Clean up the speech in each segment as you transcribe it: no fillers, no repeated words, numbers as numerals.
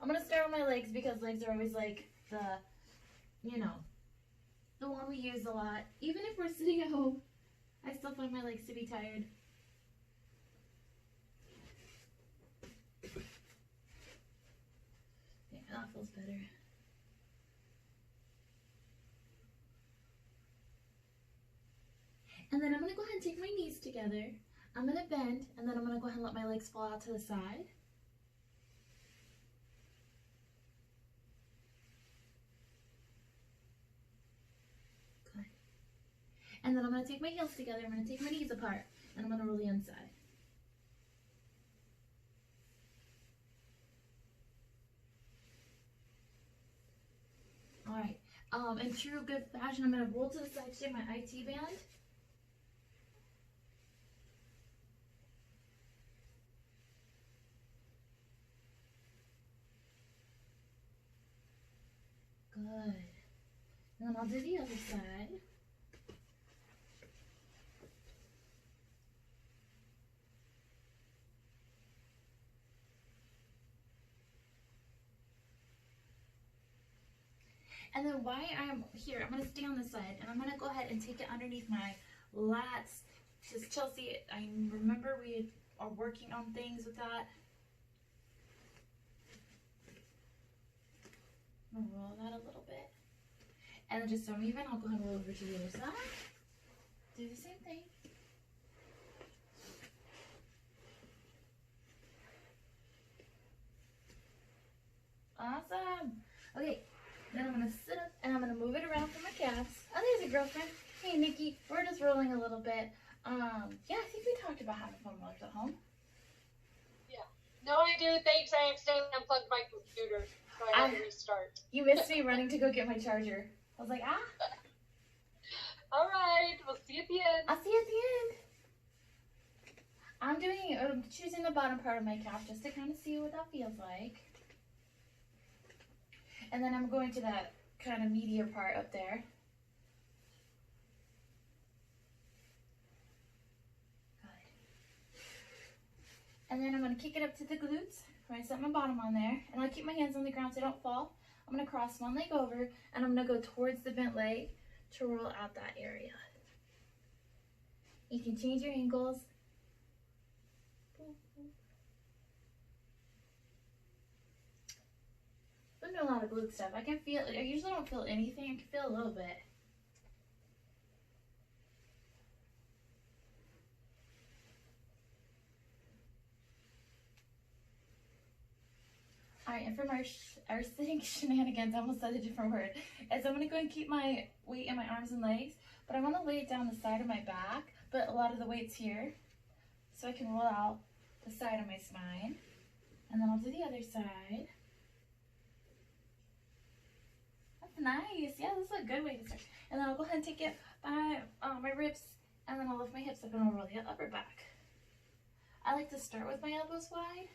I'm going to start with my legs because legs are always like the, you know, the one we use a lot. Even if we're sitting at home, I still find my legs to be tired. Yeah, that feels better. And then I'm going to go ahead and take my knees together. I'm going to bend, and then I'm going to go ahead and let my legs fall out to the side. Good. And then I'm going to take my heels together. I'm going to take my knees apart, and I'm going to roll the inside. All right. In true good fashion, I'm going to roll to the side to my IT band. Good. And then I'll do the other side. And then while I'm here, I'm going to stay on this side, and I'm going to go ahead and take it underneath my lats. Because Chelsea, I remember we are working on things with that. I'm going to roll that a little bit. And then just so I'm even, I'll go ahead and roll over to the other side. Do the same thing. Awesome. Okay. Then I'm going to sit up and I'm going to move it around for my calves. Oh, there's a girlfriend. Hey, Nikki. We're just rolling a little bit. Yeah, I think we talked about having fun while I was at home. Yeah. No, I do. Thanks. I accidentally unplugged my computer, so I had to restart. You missed me running to go get my charger. I was like, ah. All right. We'll see you at the end. I'll see you at the end. I'm choosing the bottom part of my calf just to kind of see what that feels like. And then I'm going to that kind of meatier part up there. Good. And then I'm going to kick it up to the glutes. I'm going to set my bottom on there. And I'll keep my hands on the ground so I don't fall. I'm going to cross one leg over, and I'm going to go towards the bent leg to roll out that area. You can change your angles. I'm doing a lot of glute stuff. I usually don't feel anything. I can feel a little bit. All right, and for our sitting shenanigans, I almost said a different word, is I'm going to go and keep my weight in my arms and legs, but I want to lay it down the side of my back, but a lot of the weight's here, so I can roll out the side of my spine, and then I'll do the other side. That's nice. Yeah, this is a good way to start. And then I'll go ahead and take it by my ribs, and then I'll lift my hips up and I'll roll the upper back. I like to start with my elbows wide.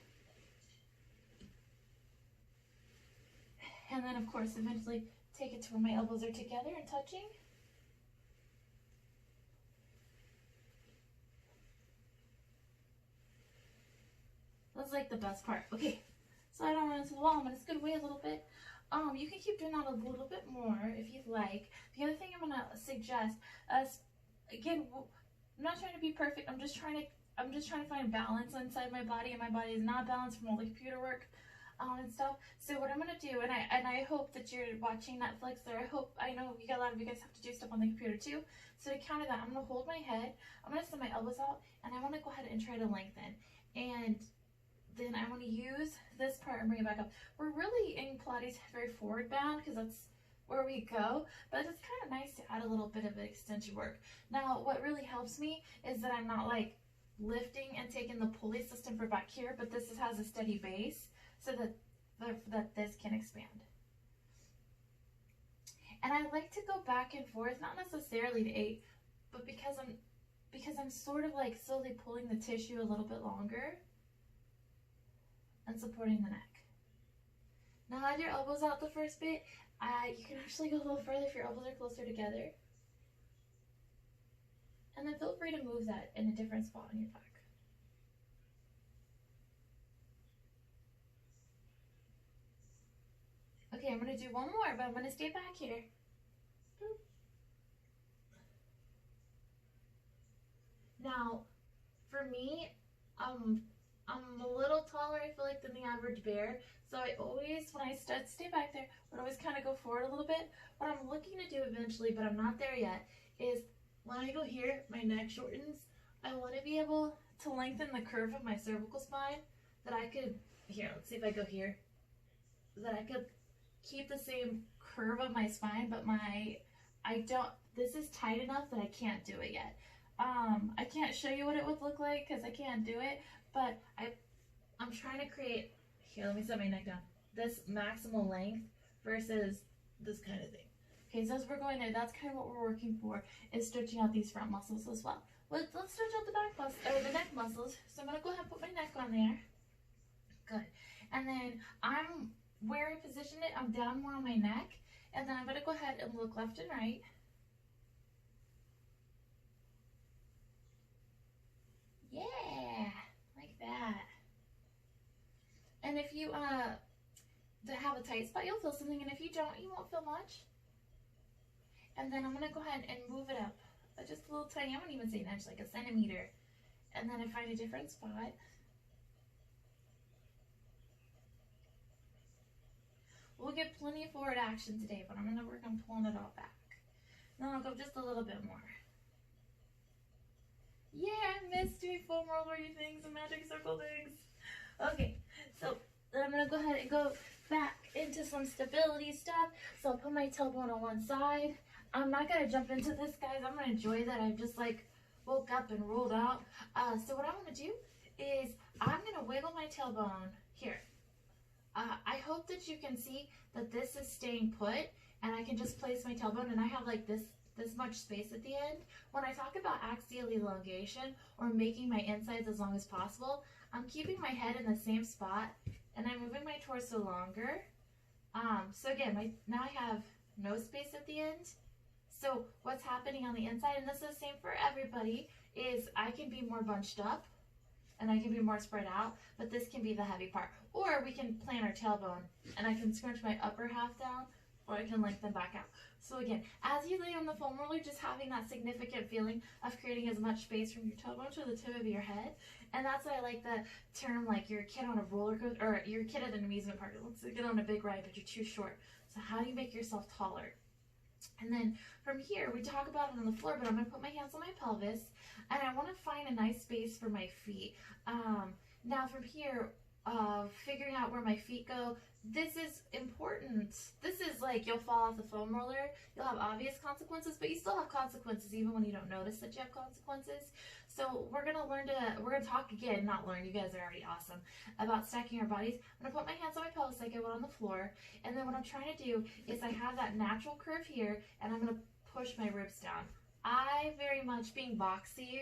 And then, of course, eventually take it to where my elbows are together and touching. That's like the best part. Okay, so I don't run into the wall. I'm going to scoot away a little bit. You can keep doing that a little bit more if you'd like. The other thing I'm going to suggest is, again, I'm not trying to be perfect. I'm just trying to find balance inside my body, and my body is not balanced from all the computer work. And stuff. So what I'm gonna do, and I hope that you're watching Netflix, or I know a lot of you guys have to do stuff on the computer too. So to counter that, I'm gonna hold my head, I'm gonna send my elbows out, and I wanna go ahead and try to lengthen. And then I wanna use this part and bring it back up. We're really in Pilates very forward bound because that's where we go, but it's kind of nice to add a little bit of extension work. Now, what really helps me is that I'm not like lifting and taking the pulley system for back here, but this has a steady base, so that this can expand. And I like to go back and forth, not necessarily to 8, but because I'm sort of like slowly pulling the tissue a little bit longer and supporting the neck. Now have your elbows out the first bit. You can actually go a little further if your elbows are closer together. And then feel free to move that in a different spot on your back. to do one more, but I'm going to stay back here. Now, for me, I'm a little taller, I feel like, than the average bear. So I always, when I stay back there, would always kind of go forward a little bit. What I'm looking to do eventually, but I'm not there yet, is when I go here, my neck shortens. I want to be able to lengthen the curve of my cervical spine, that I could, here, let's see if I go here, that I could keep the same curve of my spine, but this is tight enough that I can't do it yet. I can't show you what it would look like because I can't do it, but I'm trying to create, here, let me set my neck down, this maximal length versus this kind of thing. Okay, so as we're going there, that's kind of what we're working for, is stretching out these front muscles as well. Let's stretch out the back muscles, or the neck muscles. So I'm gonna go ahead and put my neck on there. Good. And then where I position it, I'm down more on my neck, and then I'm gonna go ahead and look left and right. Yeah, like that. And if you have a tight spot, you'll feel something, and if you don't, you won't feel much. And then I'm gonna go ahead and move it up just a little tiny, I wouldn't even say an inch, like a centimeter. And then I find a different spot. We'll get plenty of forward action today, but I'm gonna work on pulling it all back. Then I'll go just a little bit more. Yeah, I missed doing foam rollery things and magic circle things. Okay, so then I'm gonna go ahead and go back into some stability stuff. So I'll put my tailbone on one side. I'm not gonna jump into this, guys. I'm gonna enjoy that I've just like woke up and rolled out. So what I'm gonna do is I'm gonna wiggle my tailbone here. I hope that you can see that this is staying put, and I can just place my tailbone, and I have like this much space at the end. When I talk about axial elongation or making my insides as long as possible, I'm keeping my head in the same spot, and I'm moving my torso longer. So again, now I have no space at the end. So what's happening on the inside, and this is the same for everybody, is I can be more bunched up and I can be more spread out, but this can be the heavy part. Or we can plant our tailbone, and I can scrunch my upper half down, or I can lengthen back out. So again, as you lay on the foam roller, just having that significant feeling of creating as much space from your tailbone to the tip of your head. And that's why I like the term, like you're a kid on a roller coaster, or you're a kid at an amusement park. Let's get on a big ride, but you're too short. So how do you make yourself taller? And then from here, we talk about it on the floor, but I'm going to put my hands on my pelvis, and I want to find a nice space for my feet. Now from here, figuring out where my feet go, this is important. This is like, you'll fall off the foam roller, you'll have obvious consequences, but you still have consequences even when you don't notice that you have consequences. So we're going to talk again, not learn, you guys are already awesome, about stacking our bodies. I'm going to put my hands on my pelvis like I would on the floor, and then what I'm trying to do is I have that natural curve here, and I'm going to push my ribs down. I very much, being boxy,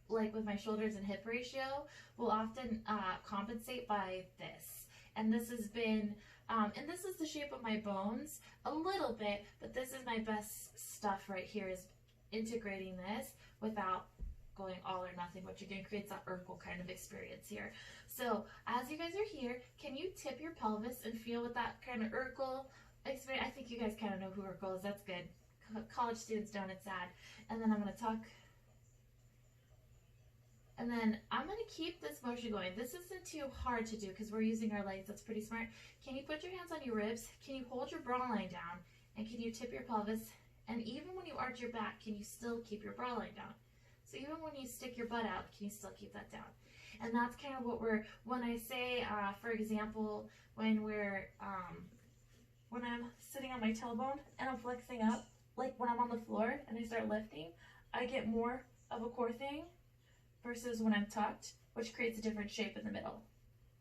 like with my shoulders and hip ratio, will often compensate by this. And this has been, and this is the shape of my bones a little bit, but this is my best stuff right here, is integrating this without going all or nothing, which again creates that Urkel kind of experience here. So as you guys are here, can you tip your pelvis and feel what that kind of Urkel experience? I think you guys kind of know who Urkel is. That's good. College students don't, it's sad. And then I'm going to talk. And then I'm going to keep this motion going. This isn't too hard to do because we're using our legs. That's pretty smart. Can you put your hands on your ribs? Can you hold your bra line down? And can you tip your pelvis? And even when you arch your back, can you still keep your bra line down? So even when you stick your butt out, can you still keep that down? And that's kind of what when I say, for example, when I'm sitting on my tailbone and I'm flexing up, like when I'm on the floor and I start lifting, I get more of a core thing versus when I'm tucked, which creates a different shape in the middle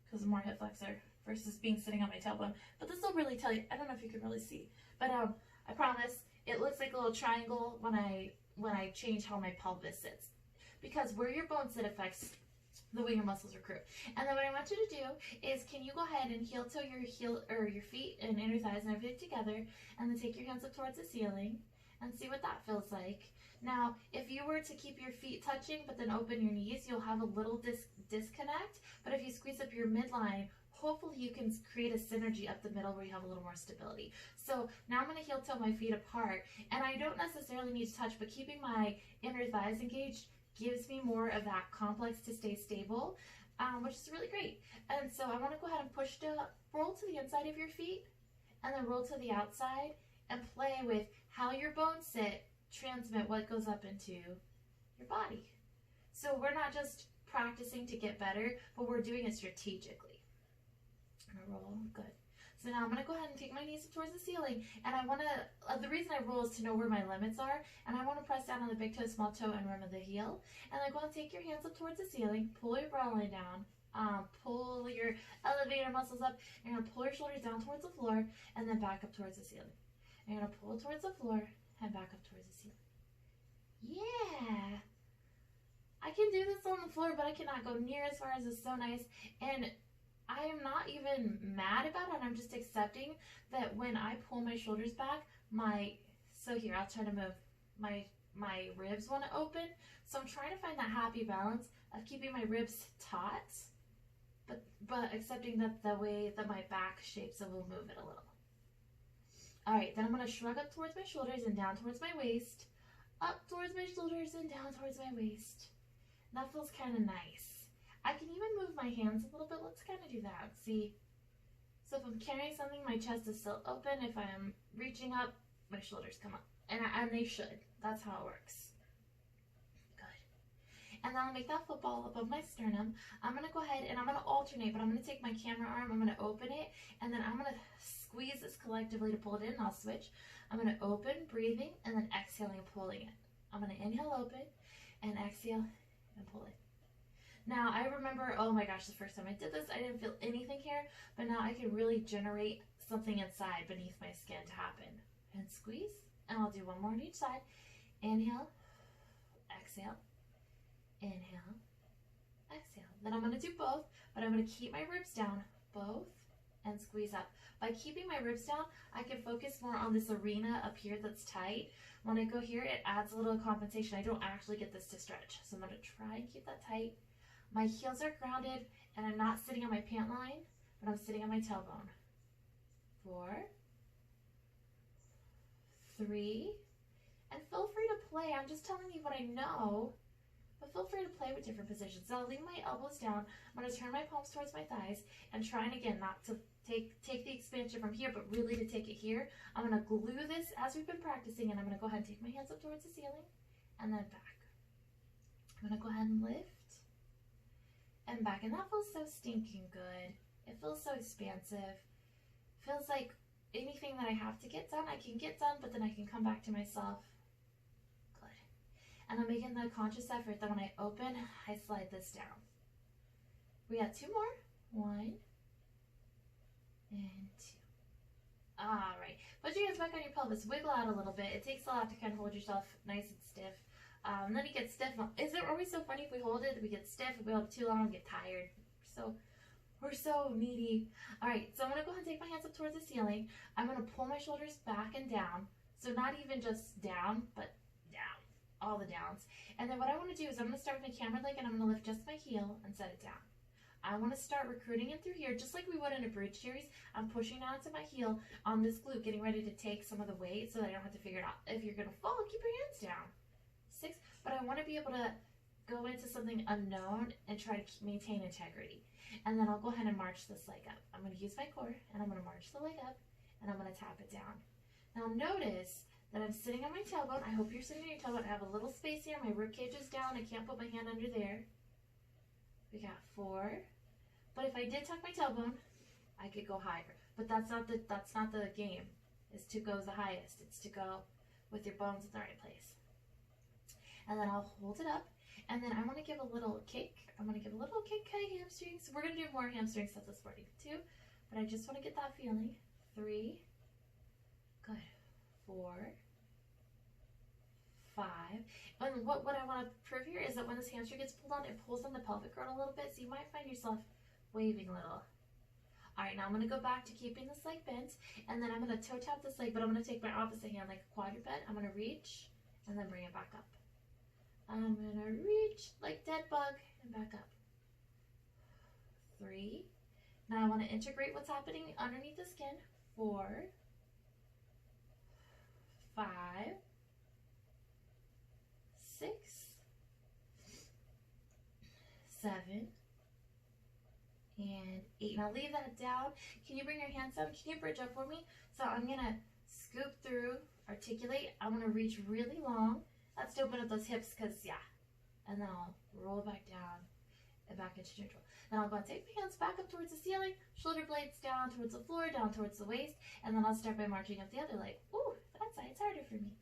because I'm more hip flexor versus being sitting on my tailbone. But this will really tell you, I don't know if you can really see, but I promise it looks like a little triangle when I change how my pelvis sits, because where your bones sit affects the way your muscles recruit. And then what I want you to do is, can you go ahead and heel toe your feet and inner thighs and everything together, and then take your hands up towards the ceiling and see what that feels like. Now, if you were to keep your feet touching but then open your knees, you'll have a little disconnect. But if you squeeze up your midline, hopefully you can create a synergy up the middle where you have a little more stability. So now I'm going to heel toe my feet apart, and I don't necessarily need to touch, but keeping my inner thighs engaged gives me more of that complex to stay stable, which is really great. And so I want to go ahead and roll to the inside of your feet, and then roll to the outside, and play with how your bones sit, transmit what goes up into your body. So we're not just practicing to get better, but we're doing it strategically. I'm gonna roll, good. So now I'm gonna go ahead and take my knees up towards the ceiling, and I wanna, the reason I roll is to know where my limits are, and I wanna press down on the big toe, small toe, and rim of the heel, and then go ahead and take your hands up towards the ceiling, pull your brow line down, pull your elevator muscles up, you're gonna pull your shoulders down towards the floor, and then back up towards the ceiling. You're gonna pull towards the floor, and back up towards the ceiling. Yeah! I can do this on the floor, but I cannot go near as far as it's so nice. And I am not even mad about it. I'm just accepting that when I pull my shoulders back, so here, I'll try to move. My ribs want to open. So I'm trying to find that happy balance of keeping my ribs taut, but accepting that the way that my back shapes, so we'll move it a little. All right, then I'm going to shrug up towards my shoulders and down towards my waist. Up towards my shoulders and down towards my waist. That feels kind of nice. I can even move my hands a little bit. Let's kind of do that. See? So if I'm carrying something, my chest is still open. If I'm reaching up, my shoulders come up. And they should. That's how it works. Good. And then I'll make that football above my sternum. I'm going to go ahead and I'm going to alternate, but I'm going to take my camera arm, I'm going to open it, and then I'm going to squeeze this collectively to pull it in. I'll switch. I'm going to open, breathing, and then exhaling and pulling it. I'm going to inhale, open, and exhale, and pull it. Now, I remember, oh my gosh, the first time I did this, I didn't feel anything here, but now I can really generate something inside beneath my skin to happen. And squeeze, and I'll do one more on each side. Inhale, exhale, inhale, exhale. Then I'm going to do both, but I'm going to keep my ribs down, both, and squeeze up. By keeping my ribs down, I can focus more on this arena up here that's tight. When I go here, it adds a little compensation. I don't actually get this to stretch. So I'm going to try and keep that tight. My heels are grounded, and I'm not sitting on my pant line, but I'm sitting on my tailbone. 4, 3, and feel free to play. I'm just telling you what I know, but feel free to play with different positions. So I'll leave my elbows down. I'm going to turn my palms towards my thighs and trying again not to take the expansion from here, but really to take it here. I'm going to glue this as we've been practicing, and I'm going to go ahead and take my hands up towards the ceiling and then back. I'm going to go ahead and lift and back, and that feels so stinking good. It feels so expansive. Feels like anything that I have to get done, I can get done, but then I can come back to myself. Good. And I'm making the conscious effort that when I open, I slide this down. We got 2 more. 1 and 2. All right. Put your hands back on your pelvis. Wiggle out a little bit. It takes a lot to kind of hold yourself nice and stiff. And then you get stiff. Is it always so funny if we hold it, we get stiff, if we hold it too long, we get tired. We're so needy. All right, so I'm going to go ahead and take my hands up towards the ceiling. I'm going to pull my shoulders back and down. So not even just down, but down. All the downs. And then what I want to do is I'm going to start with my camera leg, and I'm going to lift just my heel and set it down. I want to start recruiting it through here, just like we would in a bridge series. I'm pushing down to my heel on this glute, getting ready to take some of the weight so that I don't have to figure it out. If you're going to fall, keep your hands down. 6, but I want to be able to go into something unknown and try to maintain integrity. And then I'll go ahead and march this leg up. I'm going to use my core, and I'm going to march the leg up, and I'm going to tap it down. Now notice that I'm sitting on my tailbone. I hope you're sitting on your tailbone. I have a little space here. My rib cage is down. I can't put my hand under there. We got 4. But if I did tuck my tailbone, I could go higher. But that's not the game. Is to go the highest. It's to go with your bones in the right place. And then I'll hold it up. And then I want to give a little kick. I'm going to give a little kick, hamstrings. We're going to do more hamstring stuff this morning too. But I just want to get that feeling. 3. Good. 4. 5. And what I want to prove here is that when this hamstring gets pulled on, it pulls on the pelvic girdle a little bit. So you might find yourself waving a little. All right, now I'm going to go back to keeping this leg bent. And then I'm going to toe tap this leg, but I'm going to take my opposite hand like a quadruped. I'm going to reach and then bring it back up. I'm going to reach like dead bug and back up. 3. Now I want to integrate what's happening underneath the skin. 4, 5, 6, 7, and 8. Now leave that down. Can you bring your hands down? Can you bridge up for me? So I'm going to scoop through, articulate. I'm going to reach really long. That's to open up those hips because, yeah. And then I'll roll back down and back into neutral. Then I'll go and take my hands back up towards the ceiling, shoulder blades down towards the floor, down towards the waist, and then I'll start by marching up the other leg. Ooh, that side's harder for me.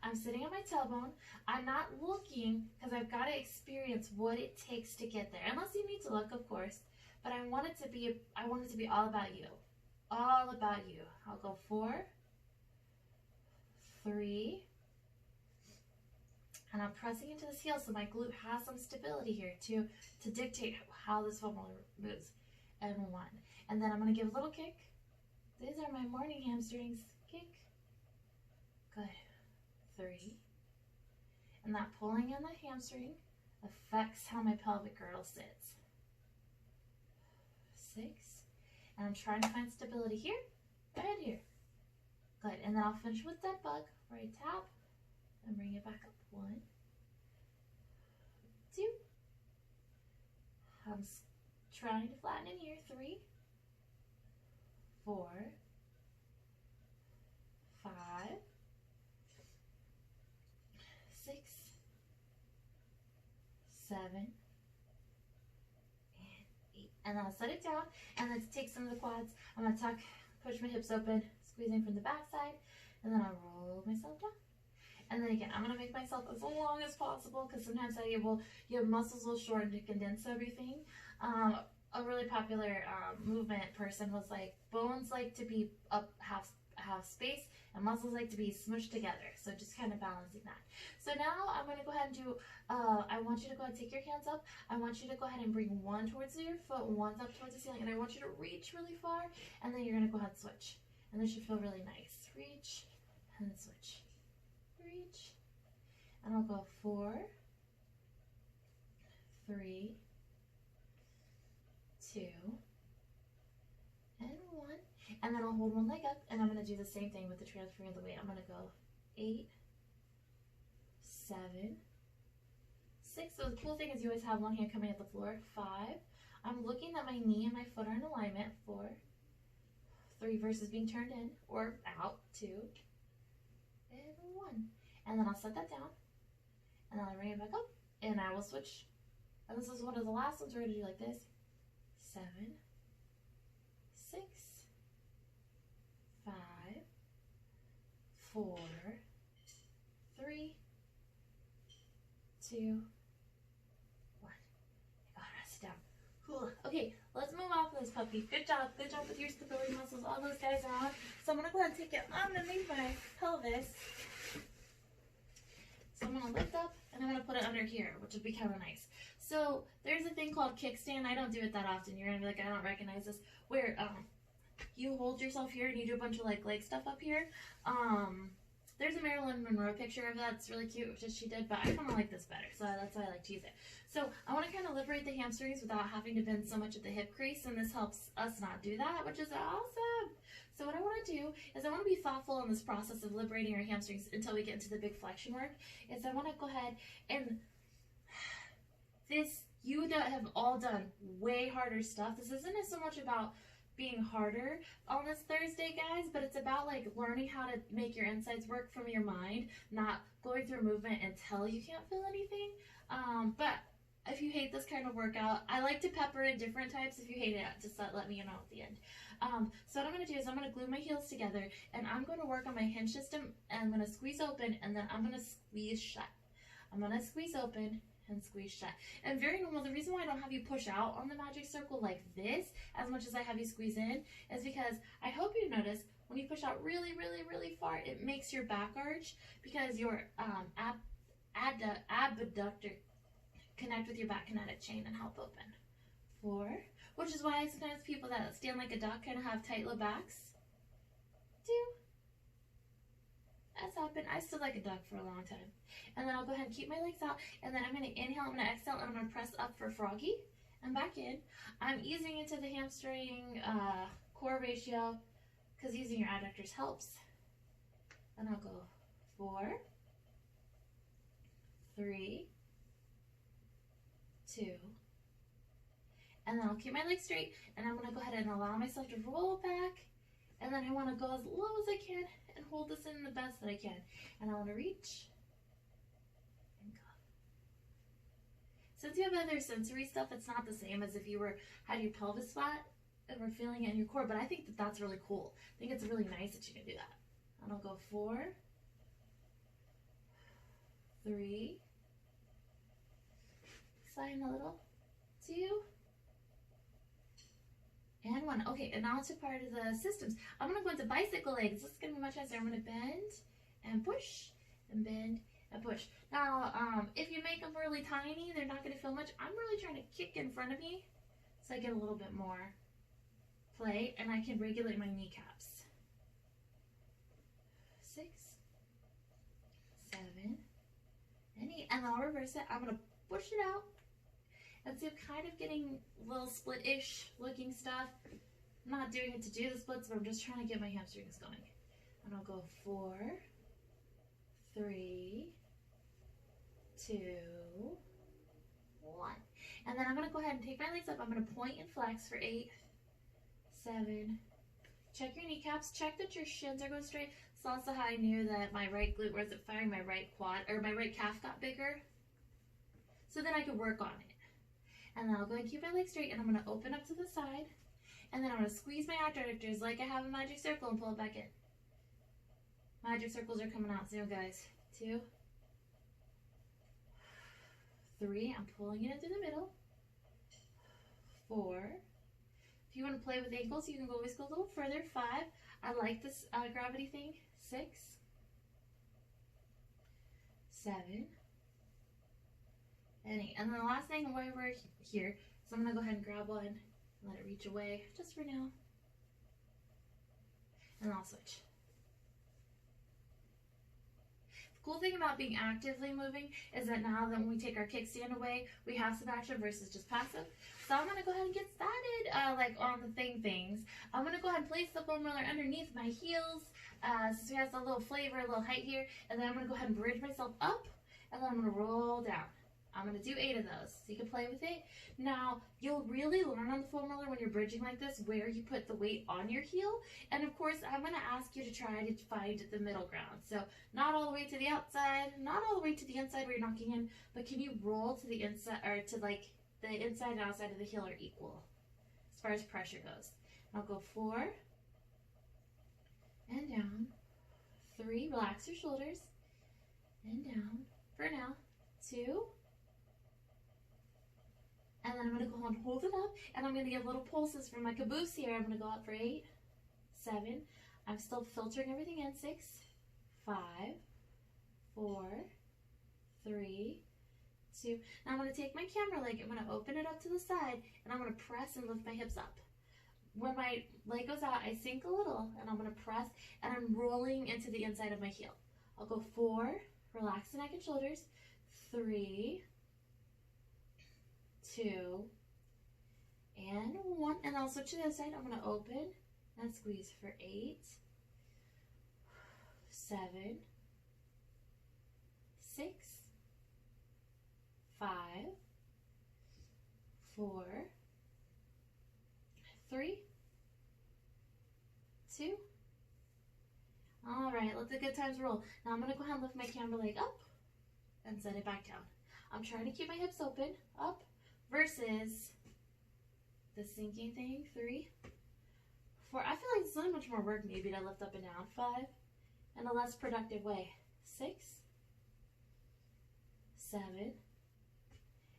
I'm sitting on my tailbone. I'm not looking because I've got to experience what it takes to get there. Unless you need to look, of course. But I want it to be all about you. All about you. I'll go 4, 3, and I'm pressing into this heel so my glute has some stability here to dictate how this football moves. And 1. And then I'm going to give a little kick. These are my morning hamstrings. Kick. Good. 3. And that pulling in the hamstring affects how my pelvic girdle sits. 6. And I'm trying to find stability here. Go ahead here. Good. And then I'll finish with that bug where I tap and bring it back up. 1, 2. I'm trying to flatten in here. 3, 4, 5, 6, 7, and 8. And then I'll set it down, and then to take some of the quads, I'm going to tuck, push my hips open, squeezing from the back side, and then I'll roll myself down. And then again, I'm going to make myself as long as possible because sometimes your muscles will shorten to condense everything. A really popular movement person was like, bones like to be up have space and muscles like to be smushed together. So just kind of balancing that. So now I'm going to go ahead and do, I want you to go ahead and take your hands up. I want you to go ahead and bring one towards your foot, one's up towards the ceiling. And I want you to reach really far. And then you're going to go ahead and switch. And this should feel really nice. Reach and then switch. Reach, and I'll go 4, 3, 2, and 1, and then I'll hold one leg up, and I'm going to do the same thing with the transferring of the weight. I'm going to go 8, 7, 6. So the cool thing is you always have one hand coming at the floor. 5. I'm looking that my knee and my foot are in alignment. 4, 3 versus being turned in or out. 2. And 1. And then I'll set that down. And then I'll bring it back up. And I will switch. And this is one of the last ones we're going to do like this. 7, 6, 5, 4, 3, 2, 1. You gotta rest it down. Cool. Okay, let's move off of this puppy. Good job. Good job with your stability muscles. All those guys are on. So I'm going to go ahead and take it underneath my pelvis. So I'm going to lift up and I'm going to put it under here, which would be kind of nice. So there's a thing called kickstand. I don't do it that often. You're going to be like, I don't recognize this. Where you hold yourself here and you do a bunch of like leg stuff up here. There's a Marilyn Monroe picture of that. It's really cute, which she did, but I kind of like this better. So that's why I like to use it. So I want to kind of liberate the hamstrings without having to bend so much at the hip crease. And this helps us not do that, which is awesome. So what I want to do is I want to be thoughtful in this process of liberating our hamstrings until we get into the big flexion work. Is I want to go ahead and you have all done way harder stuff. This isn't so much about being harder on this Thursday, guys, but it's about like learning how to make your insides work from your mind, not going through movement until you can't feel anything. But if you hate this kind of workout, I like to pepper in different types. If you hate it, just let me know at the end. So what I'm going to do is I'm going to glue my heels together and I'm going to work on my hinge system and I'm going to squeeze open and then I'm going to squeeze shut. I'm going to squeeze open and squeeze shut. And very normal, the reason why I don't have you push out on the magic circle like this as much as I have you squeeze in is because I hope you notice when you push out really, really, really far, it makes your back arch because your abductor connect with your back kinetic chain and help open. 4, which is why sometimes people that stand like a duck kind of have tight low backs. 2. That's happened. I stood like a duck for a long time. And then I'll go ahead and keep my legs out. And then I'm going to inhale, I'm going to exhale, and I'm going to press up for froggy. and back in. I'm easing into the hamstring core ratio because using your adductors helps. And I'll go 4, 3, 2, and then I'll keep my legs straight, and I'm gonna go ahead and allow myself to roll back, and then I wanna go as low as I can and hold this in the best that I can. And I wanna reach and go. Since you have other sensory stuff, it's not the same as if you had your pelvis flat and were feeling it in your core, but I think that that's really cool. I think it's really nice that you can do that. And I'll go 4, 3, sign a little, 2, and 1. Okay, and now to part of the systems. I'm gonna go into bicycle legs. This is gonna be much faster. I'm gonna bend and push and bend and push. Now, if you make them really tiny, they're not gonna feel much. I'm really trying to kick in front of me so I get a little bit more play, and I can regulate my kneecaps. 6, 7, and 8, and then I'll reverse it. I'm gonna push it out. And see, I'm kind of getting little split-ish looking stuff. I'm not doing it to do the splits, but I'm just trying to get my hamstrings going. And I'll go 4, 3, 2, 1. And then I'm gonna go ahead and take my legs up. I'm gonna point and flex for 8, 7. Check your kneecaps. Check that your shins are going straight. It's also how I knew that my right glute wasn't firing, my right quad, or my right calf got bigger. So then I could work on it. And then I'll go and keep my legs straight, and I'm going to open up to the side, and then I'm going to squeeze my adductors like I have a magic circle and pull it back in. Magic circles are coming out soon, guys. 2, 3, I'm pulling it into the middle. 4, if you want to play with ankles, you can always go a little further. 5, I like this gravity thing. 6, 7, and 8. And then the last thing while we're here, so I'm going to go ahead and grab one and let it reach away just for now. And I'll switch. The cool thing about being actively moving is that now that when we take our kickstand away, we have some action versus just passive. So I'm going to go ahead and get started like on the things. I'm going to go ahead and place the foam roller underneath my heels since we have a little flavor, a little height here. And then I'm going to go ahead and bridge myself up, and then I'm going to roll down. I'm going to do 8 of those, so you can play with it. Now, you'll really learn on the foam roller when you're bridging like this where you put the weight on your heel. And of course, I'm going to ask you to try to find the middle ground. So not all the way to the outside, not all the way to the inside where you're knocking in, but can you roll to the inside, or to like the inside and outside of the heel are equal as far as pressure goes. I'll go 4 and down, 3, relax your shoulders, and down for now, 2, and then I'm going to go and hold it up, and I'm going to give little pulses from my caboose here. I'm going to go up for 8, 7, I'm still filtering everything in, 6, 5, 4, 3, 2. Now I'm going to take my camera leg, I'm going to open it up to the side, and I'm going to press and lift my hips up. When my leg goes out, I sink a little, and I'm going to press, and I'm rolling into the inside of my heel. I'll go 4, relax the neck and shoulders, 3, 2, and 1, and I'll switch to the other side. I'm going to open and squeeze for 8, 7, 6, 5, 4, 3, 2. All right, let the good times roll. Now I'm going to go ahead and lift my camera leg up and set it back down. I'm trying to keep my hips open, up, versus the sinking thing. 3, 4. I feel like it's so much more work maybe to lift up and down. 5, in a less productive way. 6, 7,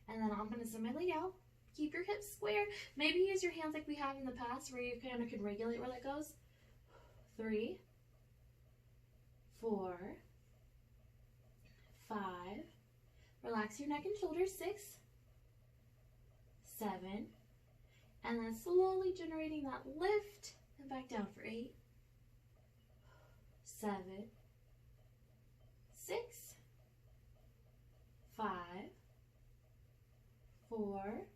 and then I'm going to send my leg out. Keep your hips square. Maybe use your hands like we have in the past where you kind of can regulate where that goes. 3, 4, 5. Relax your neck and shoulders. 6, 7. And then slowly generating that lift and back down for 8, 7, 6, 5, 4,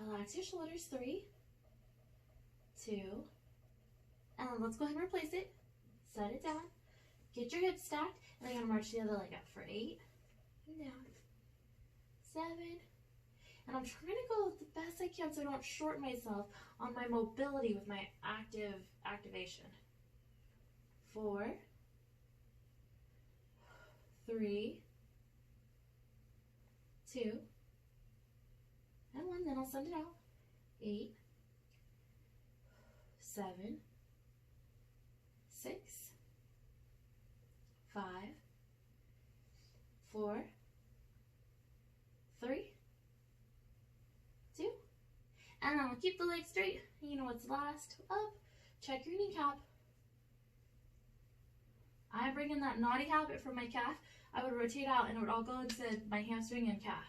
Relax your shoulders. 3, 2, and then let's go ahead and replace it. Set it down. Get your hips stacked, and then you're gonna march the other leg up for 8, and down, 7, and I'm trying to go the best I can so I don't shorten myself on my mobility with my activation. 4, 3, 2, and 1. Then I'll send it out. 8, 7, 6, 5, 4, 3, 2, and I'll keep the legs straight. You know what's last? Up. Check your kneecap. I bring in that naughty habit from my calf. I would rotate out and it would all go into my hamstring and calf.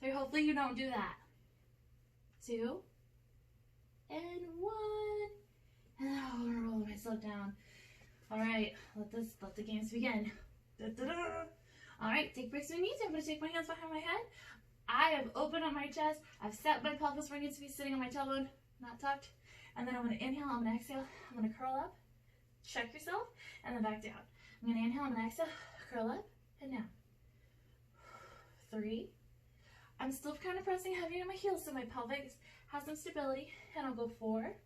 3, hopefully you don't do that. 2, and 1, and I'm gonna roll myself down. All right, let the games begin. All right, take breaks when you need to. I'm gonna take my hands behind my head. I have opened up my chest. I've set my pelvis where it needs to be sitting on my tailbone, not tucked. And then I'm gonna inhale, I'm gonna exhale, I'm gonna curl up, check yourself, and then back down. I'm gonna inhale, I'm gonna exhale, curl up, and down. 3. I'm still kind of pressing heavy on my heels so my pelvis has some stability. And I'll go 4,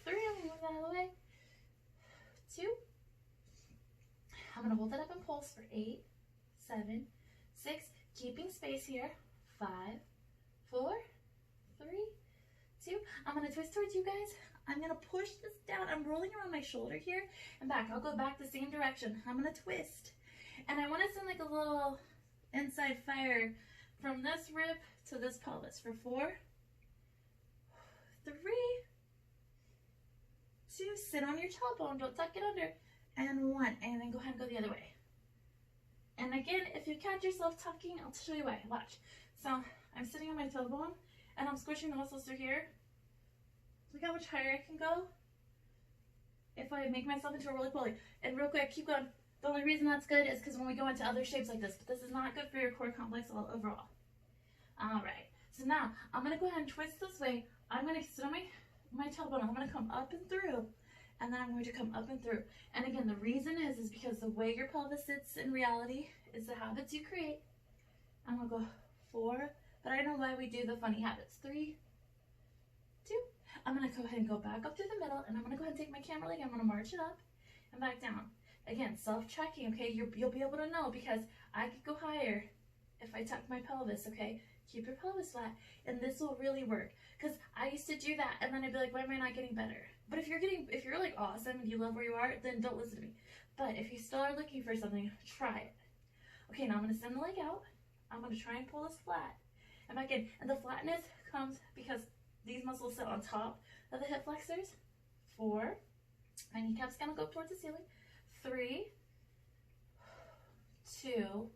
3, I'm gonna move that out of the way. 2. I'm gonna hold it up and pulse for 8, 7, 6, keeping space here. 5, 4, 3, 2. I'm gonna twist towards you guys. I'm gonna push this down. I'm rolling around my shoulder here and back. I'll go back the same direction. I'm gonna twist. And I wanna send like a little inside fire from this rib to this pelvis for 4, 3, 2, sit on your tailbone, don't tuck it under, and 1, and then go ahead and go the other way. And again, if you catch yourself tucking, I'll show you why. Watch. So I'm sitting on my tailbone, and I'm squishing the muscles through here. Look how much higher I can go if I make myself into a roly-poly. And real quick, keep going. The only reason that's good is because when we go into other shapes like this, but this is not good for your core complex overall. All right, so now I'm gonna go ahead and twist this way. I'm gonna sit on my tailbone. I'm gonna come up and through, and then I'm going to come up and through. And again, the reason is because the way your pelvis sits in reality is the habits you create. I'm gonna go 4, but I know why we do the funny habits. 3, 2. I'm gonna go ahead and go back up through the middle, and I'm gonna go ahead and take my camera leg. I'm gonna march it up and back down. Again, self-checking, okay? You'll be able to know because I could go higher if I tuck my pelvis, okay? Keep your pelvis flat, and this will really work. Because I used to do that, and then I'd be like, why am I not getting better? But if you're like awesome and you love where you are, then don't listen to me. But if you still are looking for something, try it. Okay, now I'm gonna send the leg out. I'm gonna try and pull this flat and back in. And the flatness comes because these muscles sit on top of the hip flexors. 4, my kneecap's gonna go towards the ceiling. 3, 2,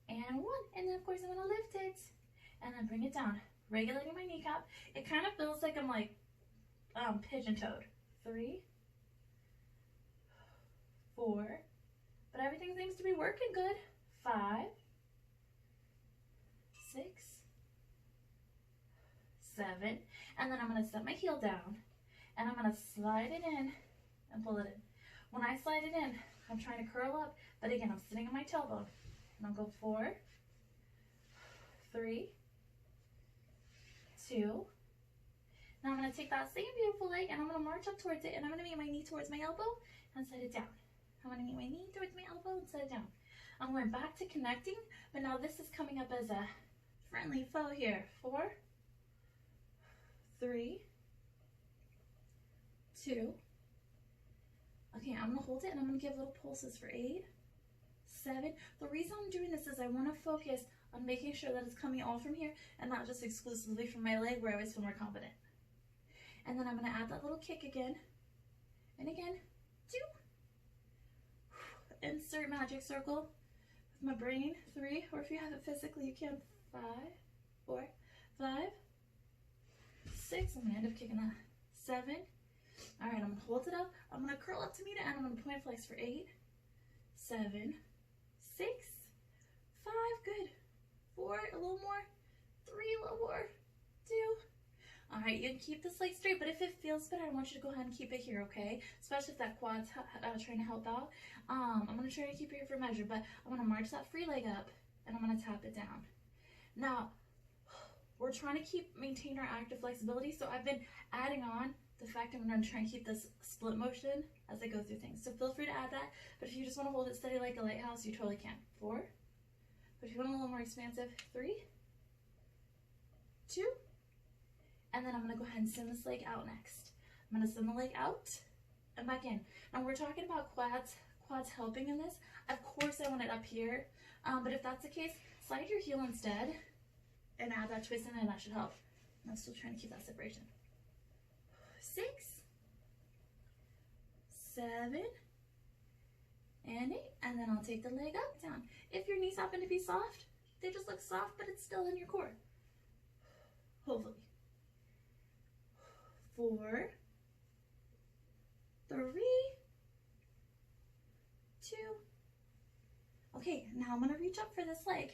and 1. And then of course I'm gonna lift it and then bring it down, regulating my kneecap. It kind of feels like I'm like pigeon-toed. 3, 4, but everything seems to be working good. 5, 6, 7, and then I'm gonna set my heel down and I'm gonna slide it in and pull it in. When I slide it in, I'm trying to curl up, but again, I'm sitting on my tailbone. And I'll go 4, 3, 2. Now I'm gonna take that same beautiful leg and I'm gonna march up towards it and I'm gonna meet my knee towards my elbow and set it down. I'm gonna meet my knee towards my elbow and set it down. I'm going back to connecting, but now this is coming up as a friendly foe here. 4, 3, 2. Okay, I'm gonna hold it and I'm gonna give little pulses for 8, 7. The reason I'm doing this is I wanna focus on making sure that it's coming all from here and not just exclusively from my leg where I always feel more confident. And then I'm gonna add that little kick again. And again, 2. Insert magic circle with my brain. 3, or if you have it physically, you can. 5, 4, 5, 6. I'm gonna end up kicking that. 7. All right, I'm gonna hold it up. I'm gonna curl up to meet it, and I'm gonna point flex for 8, 7, 6, 5. Good. 4. A little more. 3, a little more, 2. All right, you can keep this leg straight, but if it feels better, I want you to go ahead and keep it here, okay? Especially if that quad's trying to help out. I'm gonna try to keep it here for measure, but I'm gonna march that free leg up, and I'm gonna tap it down. Now, we're trying to maintain our active flexibility, so I've been adding on the fact I'm gonna try and keep this split motion as I go through things. So feel free to add that, but if you just wanna hold it steady like a lighthouse, you totally can. 4, but if you want a little more expansive, 3, 2, and then I'm gonna go ahead and send this leg out next. I'm gonna send the leg out and back in. Now we're talking about quads helping in this. Of course I want it up here, but if that's the case, slide your heel instead and add that twist in, and that should help. I'm still trying to keep that separation. 6, 7, and 8, and then I'll take the leg up, down. If your knees happen to be soft, they just look soft, but it's still in your core. Hopefully. 4, 3, 2. Okay, now I'm gonna reach up for this leg.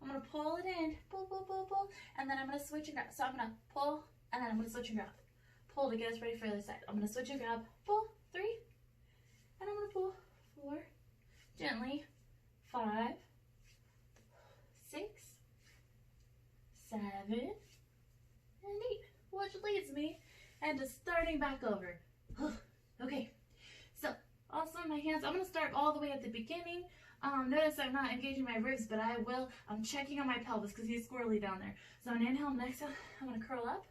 I'm gonna pull it in, pull, pull, pull, pull, and then I'm gonna switch and grab. So I'm gonna pull, and then I'm gonna switch and grab. Pull to get us ready for the other side. I'm gonna switch and grab, pull, 3, and I'm gonna pull, 4, gently, 5, 6, 7, and 8, which leads me into starting back over. Okay, so also my hands, I'm gonna start all the way at the beginning. Notice I'm not engaging my ribs, but I will. I'm checking on my pelvis because he's squirrely down there. So I'm gonna inhale and exhale. I'm gonna curl up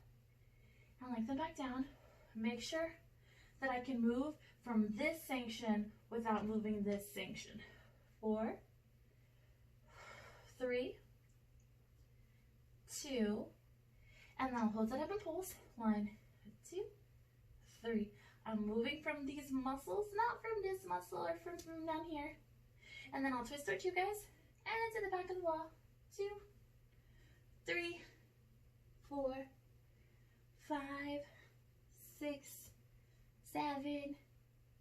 and lengthen back down. Make sure that I can move from this sanction without moving this sanction. 4, 3, 2, and then I'll hold that up and pulse. 1, 2, 3. I'm moving from these muscles, not from this muscle or from down here. And then I'll twist our 2 guys and to the back of the wall. 2, 3, 4, 5, 6, 7,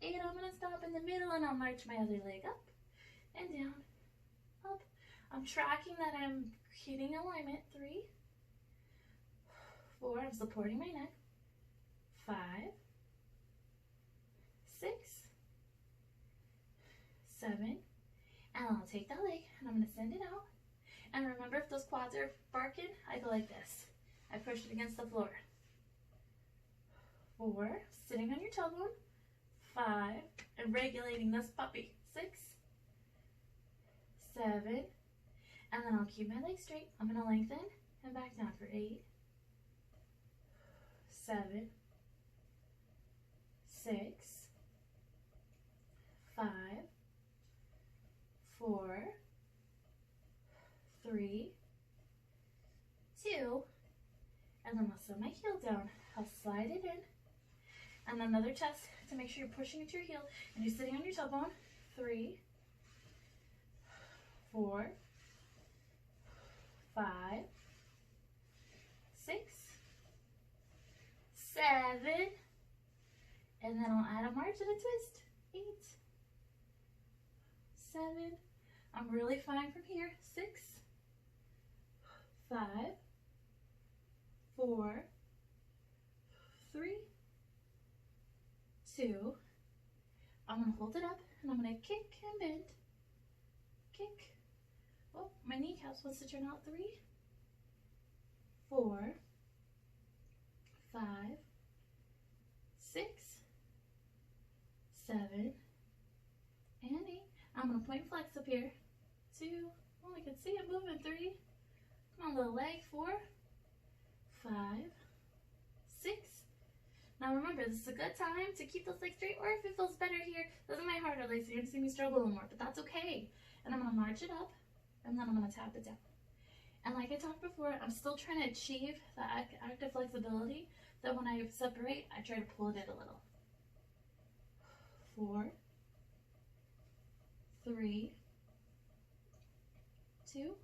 8. I'm gonna stop in the middle and I'll march my other leg up and down, up. I'm tracking that I'm hitting alignment. 3, 4. I'm supporting my neck. 5, 6, 7. And I'll take that leg and I'm gonna send it out. And remember, if those quads are barking, I go like this. I push it against the floor. 4, sitting on your tailbone. 5, and regulating this puppy. 6, 7, and then I'll keep my legs straight. I'm gonna lengthen and back down for 8, 7, 6, 5, 4, 3, 2, and then I'll set my heel down. I'll slide it in, and another test to make sure you're pushing into your heel and you're sitting on your tailbone. 3, 4, 5, 6, 7, and then I'll add a march and a twist. 8, 7, I'm really fine from here. 6, 5, 4, 3, 2. I'm gonna hold it up and I'm gonna kick and bend. Kick. Oh, my kneecaps wants to turn out. 3, 4, 5, 6, 7, and 8. I'm gonna point flex up here. 2. Oh, I can see it moving. 3. Come on, little leg. 4, 5, 6. Now remember, this is a good time to keep those legs straight, or if it feels better here, those are my harder legs, so you're gonna see me struggle a little more, but that's okay. And I'm gonna march it up, and then I'm gonna tap it down. And like I talked before, I'm still trying to achieve the active flexibility that when I separate, I try to pull it in a little. 4, 3, 2,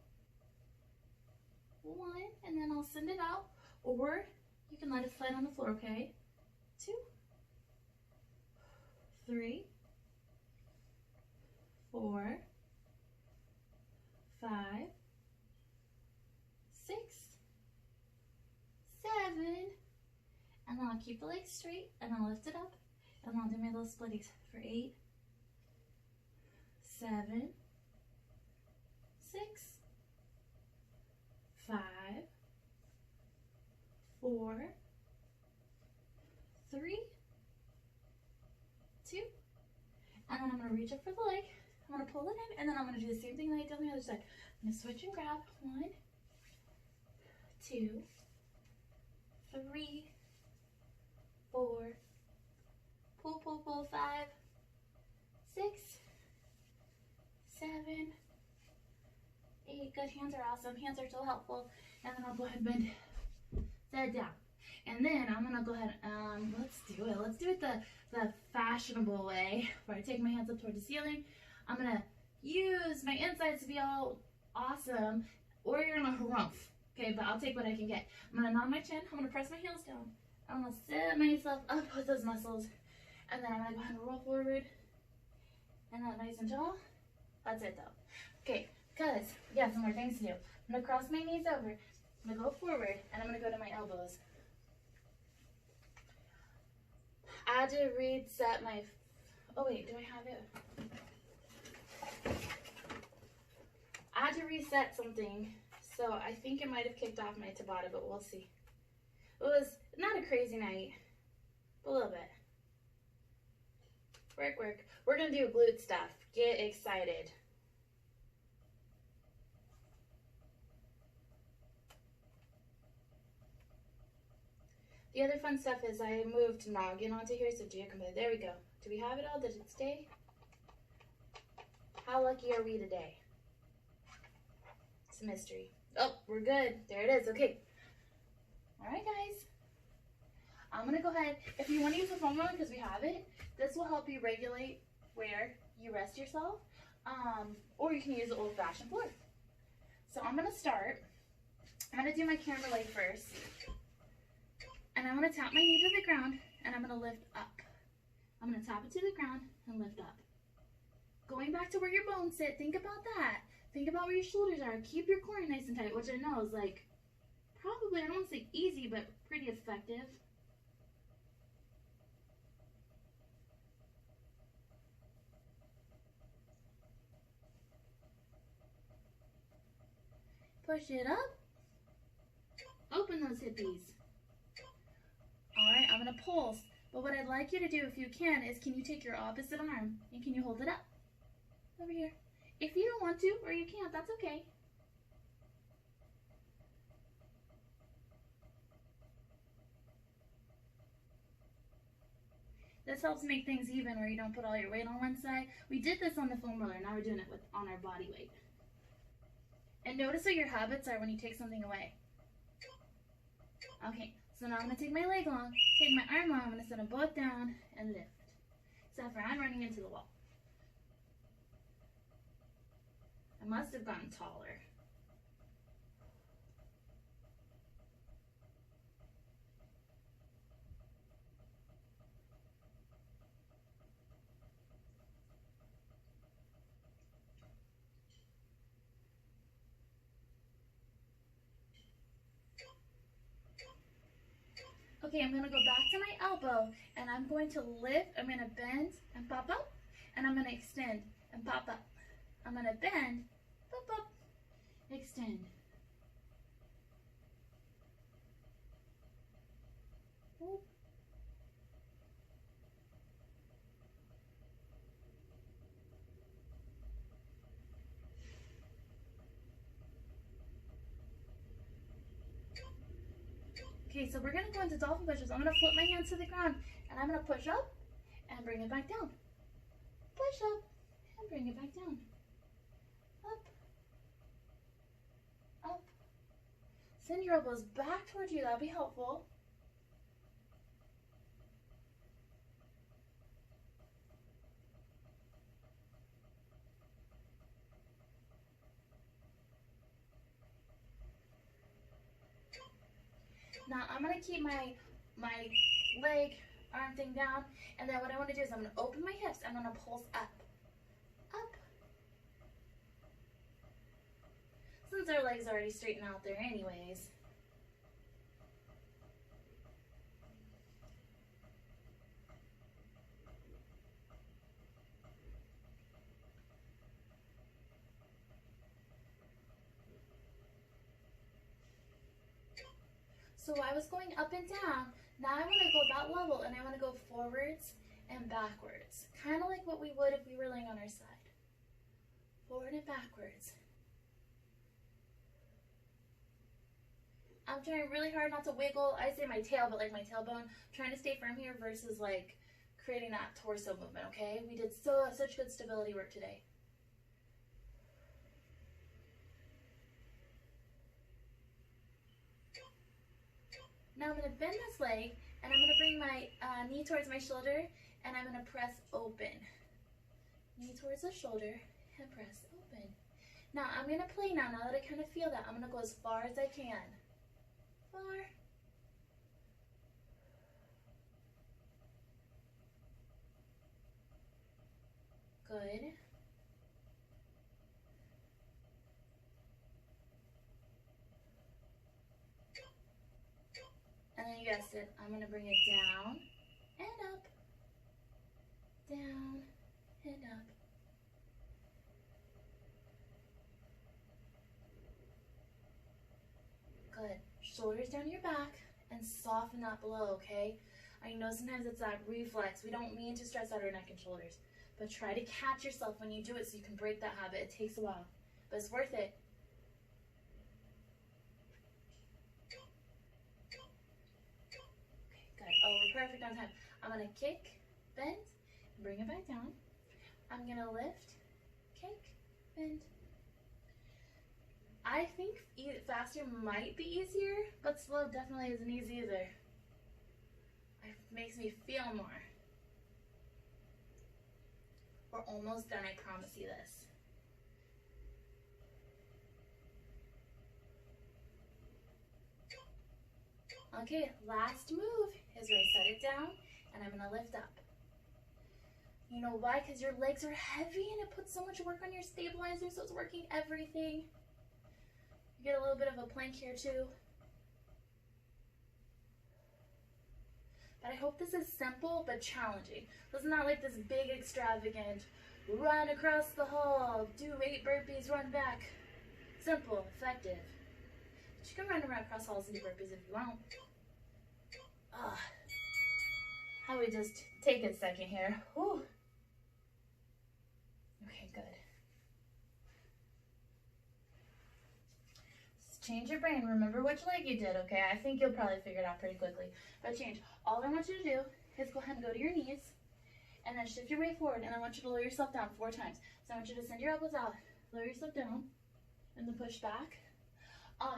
1, and then I'll send it out, or you can let it slide on the floor, okay? 2, 3, 4, 5, 6, keep the legs straight and I'll lift it up and I'll do my little splitties for 8, 7, 6, 5, 4, 3, 2, and then I'm going to reach up for the leg. I'm going to pull it in, and then I'm going to do the same thing that I did on the other side. I'm going to switch and grab. 1, 2, 3, 4, pull, 5, 6, 7, 8. Good, hands are awesome. Hands are so helpful. And then I'll go ahead and bend that down. And then I'm gonna go ahead, let's do it the fashionable way, where I take my hands up toward the ceiling. I'm gonna use my insides to be all awesome, or you're gonna harumph, okay, but I'll take what I can get. I'm gonna nod my chin, I'm gonna press my heels down, I'm gonna set myself up with those muscles, and then I'm gonna go ahead and roll forward, and that nice and tall. That's it though. Okay, because we got some more things to do. I'm gonna cross my knees over, I'm gonna go forward, and I'm gonna go to my elbows. I had to reset my, oh wait, do I have it? I had to reset something, so I think it might have kicked off my Tabata, but we'll see. It was not a crazy night, but a little bit. Work. We're gonna do glute stuff. Get excited. The other fun stuff is I moved noggin onto here, so there we go. Do we have it all? Did it stay? How lucky are we today? It's a mystery. Oh, we're good. There it is. Okay. All right, guys. I'm going to go ahead. If you want to use the foam roller, because we have it, this will help you regulate where you rest yourself. Or you can use the old-fashioned floor. So I'm going to start. I'm going to do my camera leg first. And I'm going to tap my knee to the ground, and I'm going to lift up. I'm going to tap it to the ground and lift up. Going back to where your bones sit, think about that. Think about where your shoulders are. Keep your core nice and tight, which I know is like, probably, I don't want to say easy, but pretty effective. Push it up. Open those hippies. Alright, I'm going to pulse. But what I'd like you to do, if you can, is can you take your opposite arm and can you hold it up? Over here. If you don't want to, or you can't, that's okay. This helps make things even where you don't put all your weight on one side. We did this on the foam roller, now we're doing it on our body weight. And notice what your habits are when you take something away. Okay, so now I'm going to take my leg long, take my arm long, I'm going to set them both down and lift. Except for I'm running into the wall. I must have gotten taller. Okay, I'm going to go back to my elbow, and I'm going to lift, I'm going to bend and pop up, and I'm going to extend and pop up. I'm going to bend, pop up, extend. Whoop. Okay, so we're going to go into dolphin pushes. I'm going to flip my hands to the ground, and I'm going to push up and bring it back down. Push up and bring it back down. Up. Send your elbows back towards you. That'll be helpful. Now I'm going to keep my leg, arm thing down, and then what I want to do is I'm going to open my hips. I'm going to pulse up. Up. Since our legs already straighten out there anyways. So I was going up and down. Now I want to go that level, and I want to go forwards and backwards. Kind of like what we would if we were laying on our side. Forward and backwards. I'm trying really hard not to wiggle. I say my tail, but like my tailbone. I'm trying to stay firm here versus like creating that torso movement, okay? We did such good stability work today. Now I'm going to bend this leg, and I'm going to bring my knee towards my shoulder, and I'm going to press open. Knee towards the shoulder, and press open. Now I'm going to play now that I kind of feel that. I'm going to go as far as I can. Far. Good. And then you guessed it, I'm going to bring it down and up. Down and up. Good. Shoulders down your back and soften that below, okay? I know sometimes it's that reflex. We don't mean to stress out our neck and shoulders, but try to catch yourself when you do it so you can break that habit. It takes a while, but it's worth it. Okay, good. Oh, we're perfect on time. I'm going to kick, bend, bring it back down. I'm going to lift, kick, bend. I think faster might be easier, but slow definitely isn't easy either. It makes me feel more. We're almost done, I promise you this. Okay, last move is where I set it down and I'm gonna lift up. You know why? Because your legs are heavy and it puts so much work on your stabilizer, so it's working everything. You get a little bit of a plank here too. But I hope this is simple but challenging. This is not like this big extravagant, run across the hall, do 8 burpees, run back. Simple, effective. But you can run around across halls and do burpees if you want. How about we just take a second here. Whew. Okay, good. Change your brain. Remember which leg you did, okay? I think you'll probably figure it out pretty quickly. But change. All I want you to do is go ahead and go to your knees and then shift your weight forward. And I want you to lower yourself down 4 times. So I want you to send your elbows out, lower yourself down, and then push back.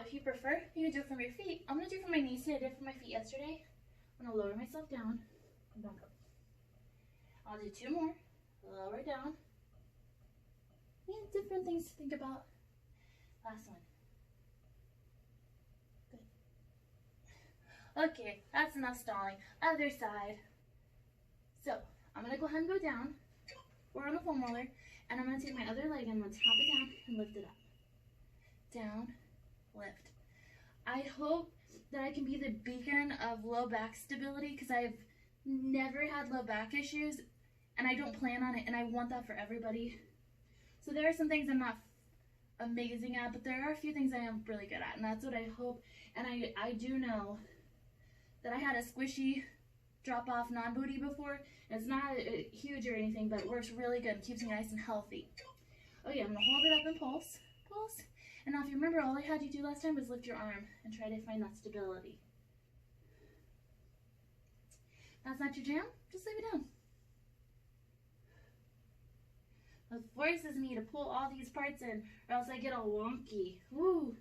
If you prefer, you can do it from your feet. I'm going to do it from my knees today. I did it from my feet yesterday. I'm going to lower myself down and back up. I'll do 2 more. Lower down. Yeah, different things to think about. Last one. Okay, that's enough stalling. Other side. So, I'm going to go ahead and go down. We're on the foam roller. And I'm going to take my other leg and I'm going to tap it down and lift it up. Down, lift. I hope that I can be the beacon of low back stability because I've never had low back issues and I don't plan on it and I want that for everybody. So there are some things I'm not amazing at, but there are a few things I am really good at and that's what I hope. And I do know that I had a squishy drop-off non-booty before. It's not huge or anything, but it works really good. It keeps me nice and healthy. Okay, I'm going to hold it up and pulse. Pulse. And now if you remember, all I had you do last time was lift your arm and try to find that stability. That's not your jam? Just leave it down. It forces me to pull all these parts in or else I get all wonky. Woo!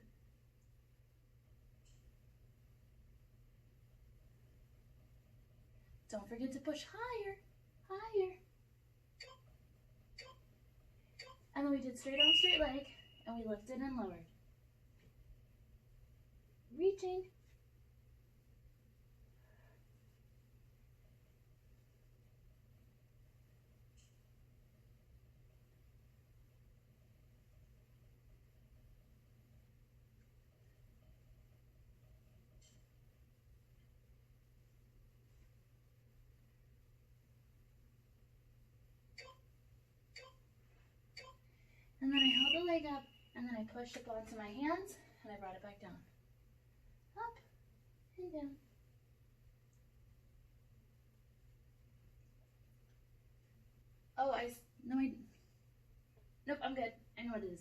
Don't forget to push higher, higher. And then we did straight arm, straight leg, and we lifted and lowered. Reaching. And then I held the leg up, and then I pushed up onto my hands, and I brought it back down. Up, and down. Oh, nope, I'm good. I know what it is.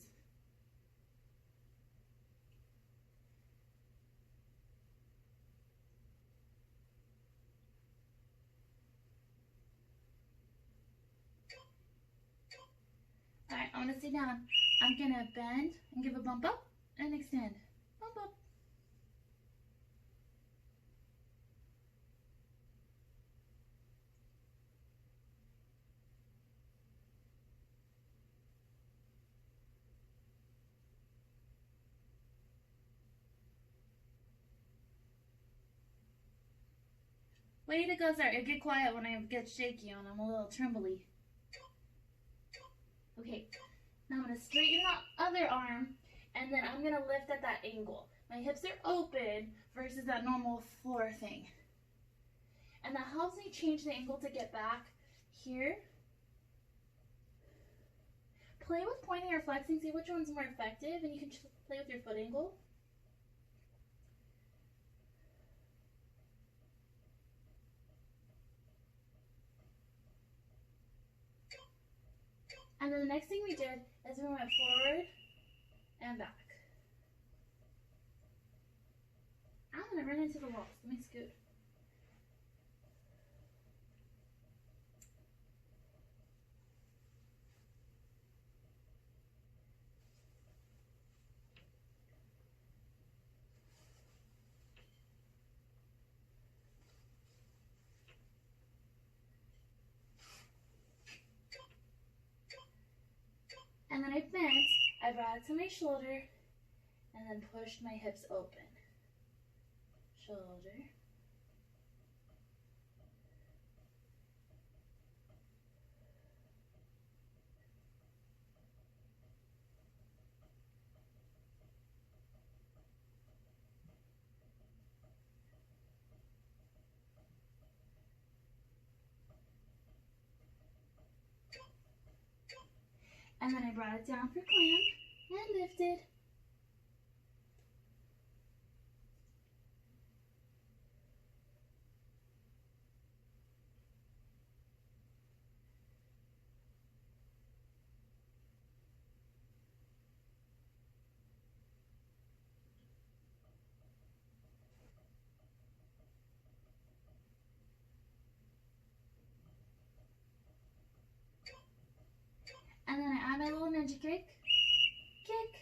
All right, I'm gonna sit down. I'm gonna bend and give a bump up and extend. Bump up. Way to go, sir. I get quiet when I get shaky and I'm a little trembly. Okay, now I'm going to straighten the other arm, and then I'm going to lift at that angle. My hips are open versus that normal floor thing. And that helps me change the angle to get back here. Play with pointing or flexing, see which one's more effective, and you can just play with your foot angle. And then the next thing we did is we went forward and back. I'm gonna run into the walls. Let me scoot. And then I bent, I brought it to my shoulder, and then pushed my hips open. Shoulder. And then I brought it down for clamp and lifted. And then I add my little ninja kick. Kick.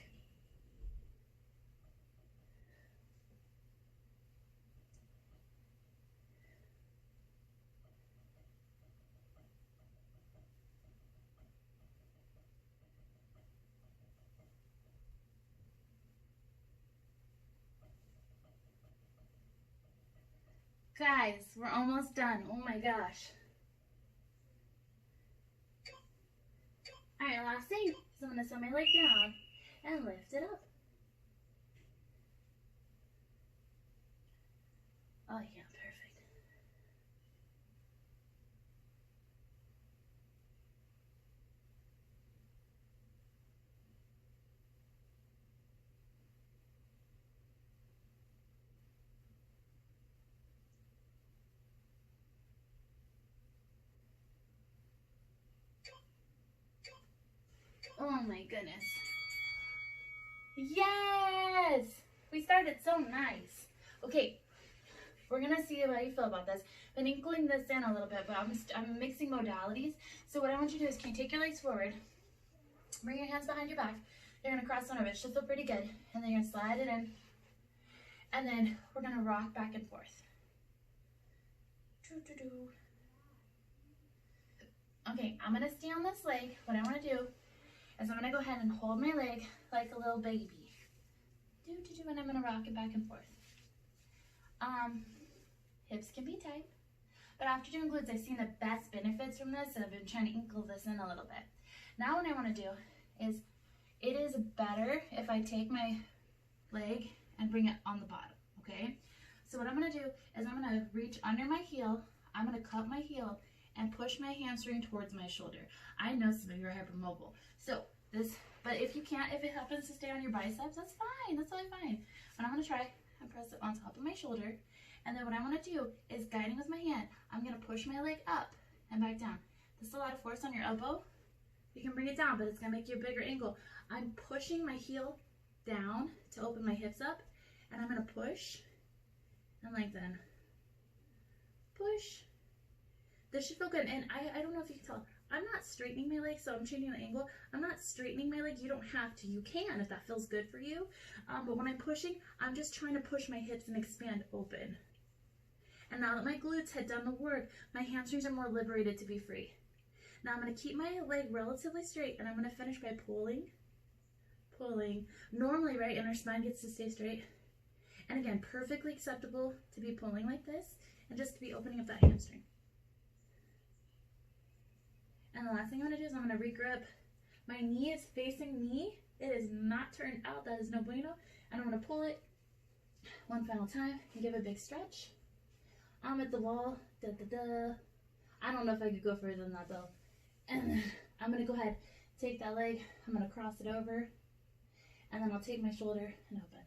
Guys, we're almost done. Oh my gosh. Alright, last thing. So I'm going to set my leg down and lift it up. Oh yeah, perfect. Oh my goodness. Yes! We started so nice. Okay, we're gonna see how you feel about this. Been inkling this in a little bit, but I'm mixing modalities. So what I want you to do is, can you take your legs forward, bring your hands behind your back. You're gonna cross one over. It should feel pretty good. And then you're gonna slide it in. And then we're gonna rock back and forth. Okay, I'm gonna stay on this leg. What I wanna do is I'm gonna go ahead and hold my leg like a little baby. And I'm gonna rock it back and forth. Hips can be tight, but after doing glutes, I've seen the best benefits from this, and I've been trying to inkle this in a little bit. Now what I wanna do is, it is better if I take my leg and bring it on the bottom, okay? So what I'm gonna do is I'm gonna reach under my heel, I'm gonna cup my heel, and push my hamstring towards my shoulder. I know some of you are hypermobile. So this, but if you can't, if it happens to stay on your biceps, that's fine, that's totally fine. But I'm gonna try, and press it on top of my shoulder. And then what I want to do is guiding with my hand, I'm going to push my leg up and back down. This is a lot of force on your elbow. You can bring it down, but it's going to make you a bigger angle. I'm pushing my heel down to open my hips up, and I'm going to push and lengthen. Push. This should feel good. And I don't know if you can tell, I'm not straightening my leg, so I'm changing the angle. I'm not straightening my leg. You don't have to. You can if that feels good for you. But when I'm pushing, I'm just trying to push my hips and expand open. And now that my glutes had done the work, my hamstrings are more liberated to be free. Now I'm going to keep my leg relatively straight, and I'm going to finish by pulling, pulling. Normally, right, and our spine gets to stay straight. And again, perfectly acceptable to be pulling like this and just to be opening up that hamstring. And the last thing I'm going to do is I'm going to regrip. My knee is facing me. It is not turned out. That is no bueno. And I'm going to pull it one final time and give a big stretch. I'm at the wall. Da, da, da. I don't know if I could go further than that though. And then I'm going to go ahead, take that leg. I'm going to cross it over. And then I'll take my shoulder and open.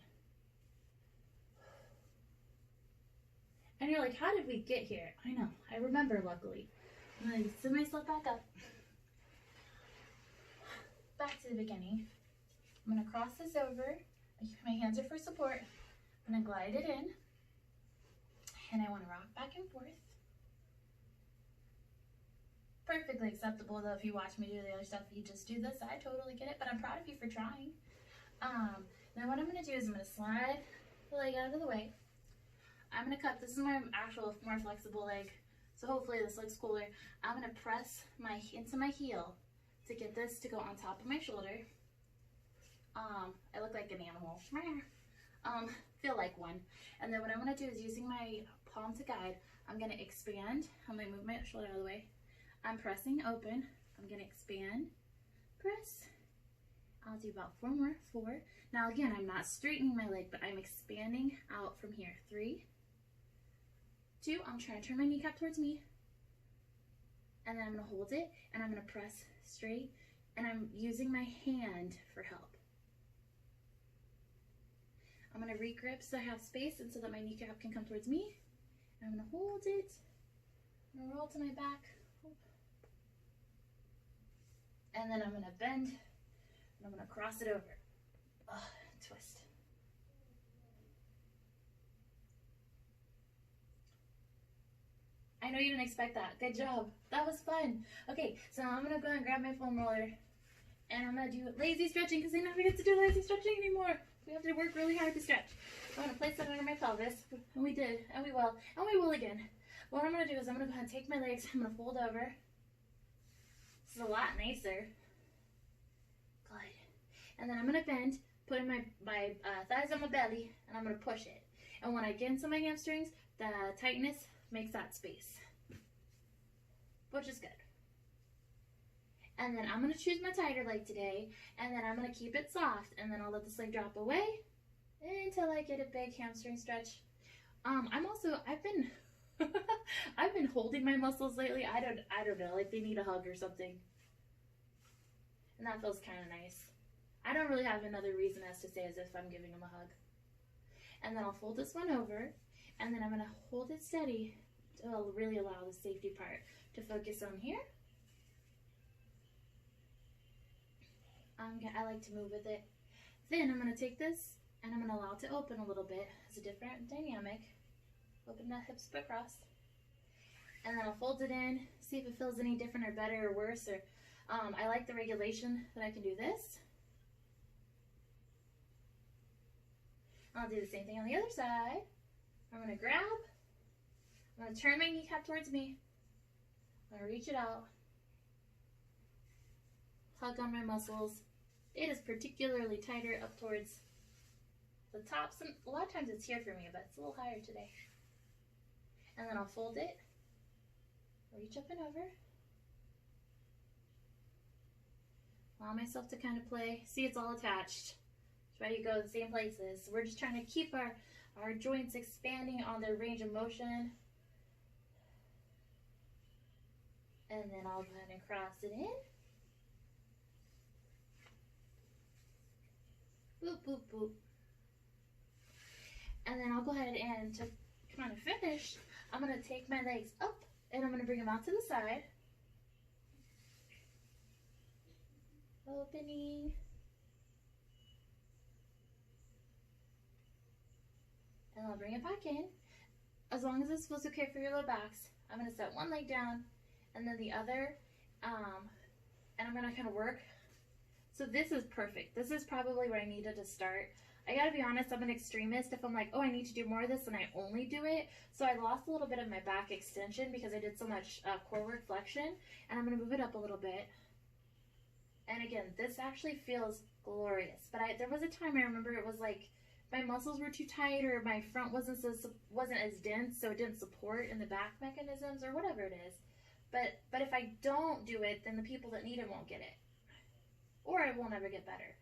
And you're like, how did we get here? I know. I remember, luckily. I'm going to sit myself back up. Back to the beginning. I'm going to cross this over. My hands are for support. I'm going to glide it in. And I want to rock back and forth. Perfectly acceptable though if you watch me do the other stuff. You just do this. I totally get it, but I'm proud of you for trying. Then what I'm going to do is I'm going to slide the leg out of the way. I'm going to cut. This is my actual more flexible leg. So hopefully this looks cooler. I'm going to press into my heel to get this to go on top of my shoulder. I look like an animal. Feel like one. And then what I'm going to do is using my palm to guide, I'm going to expand. I'm going to move my shoulder out of the way. I'm pressing open. I'm going to expand, press. I'll do about 4 more. 4. Now again, I'm not straightening my leg, but I'm expanding out from here. 3, 2, I'm trying to turn my kneecap towards me. And then I'm going to hold it, and I'm going to press straight, and I'm using my hand for help. I'm going to regrip so I have space and so that my kneecap can come towards me. And I'm going to hold it. I'm going to roll to my back. And then I'm going to bend, and I'm going to cross it over. Twist. I know you didn't expect that. Good job. That was fun. Okay, so I'm going to go and grab my foam roller, and I'm going to do lazy stretching because I never get to do lazy stretching anymore. We have to work really hard to stretch. I'm going to place that under my pelvis, and we did, and we will again. What I'm going to do is I'm going to go ahead and take my legs, I'm going to fold over. This is a lot nicer. Glide. And then I'm going to bend, putting my thighs on my belly, and I'm going to push it. And when I get into my hamstrings, the tightness makes that space, which is good. And then I'm going to choose my tighter leg today, and then I'm going to keep it soft, and then I'll let this leg drop away until I get a big hamstring stretch. I've been holding my muscles lately. I don't know, like they need a hug or something. And that feels kind of nice. I don't really have another reason as to say as if I'm giving them a hug. And then I'll fold this one over, and then I'm going to hold it steady to really allow the safety part to focus on here. I like to move with it. Then I'm going to take this, and I'm going to allow it to open a little bit. It's a different dynamic. Open the hips across. And then I'll fold it in, see if it feels any different or better or worse. Or I like the regulation that I can do this. I'll do the same thing on the other side. I'm going to grab. I'm going to turn my kneecap towards me. I'm going to reach it out. Hug on my muscles. It is particularly tighter up towards the top. A lot of times it's here for me, but it's a little higher today. And then I'll fold it, reach up and over. Allow myself to kind of play. See, it's all attached. That's why you go to the same places. We're just trying to keep our joints expanding on their range of motion. And then I'll go ahead and cross it in. Boop, boop, boop. And then I'll go ahead and to kind of finish, I'm going to take my legs up and I'm going to bring them out to the side. Opening. And I'll bring it back in. As long as this feels okay for your low backs, I'm going to set one leg down and then the other. And I'm going to kind of work. So this is perfect. This is probably where I needed to start. I gotta be honest, I'm an extremist. If I'm like, oh, I need to do more of this, and I only do it. So I lost a little bit of my back extension because I did so much core work flexion. And I'm gonna move it up a little bit. And again, this actually feels glorious. But there was a time I remember it was like my muscles were too tight or my front wasn't as dense, so it didn't support in the back mechanisms or whatever it is. But if I don't do it, then the people that need it won't get it. Or I will never get better.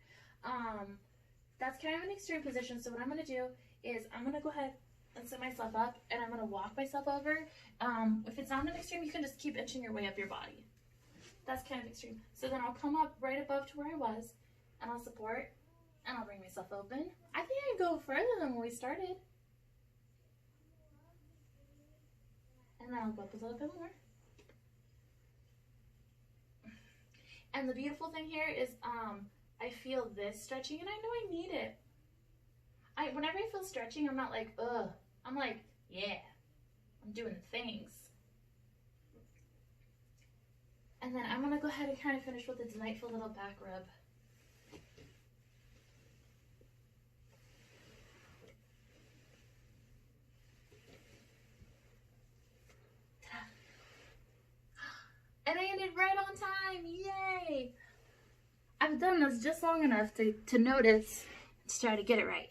That's kind of an extreme position. So what I'm going to do is I'm going to go ahead and set myself up and I'm going to walk myself over. If it's not an extreme, you can just keep inching your way up your body. That's kind of extreme. So then I'll come up right above to where I was and I'll support and I'll bring myself open. I think I can go further than when we started. And then I'll go up a little bit more. And the beautiful thing here is I feel this stretching and I know I need it. Whenever I feel stretching, I'm not like, ugh. I'm like, yeah, I'm doing things. And then I'm going to go ahead and kind of finish with a delightful little back rub. And I ended right on time. Yay! I've done this just long enough to notice to try to get it right.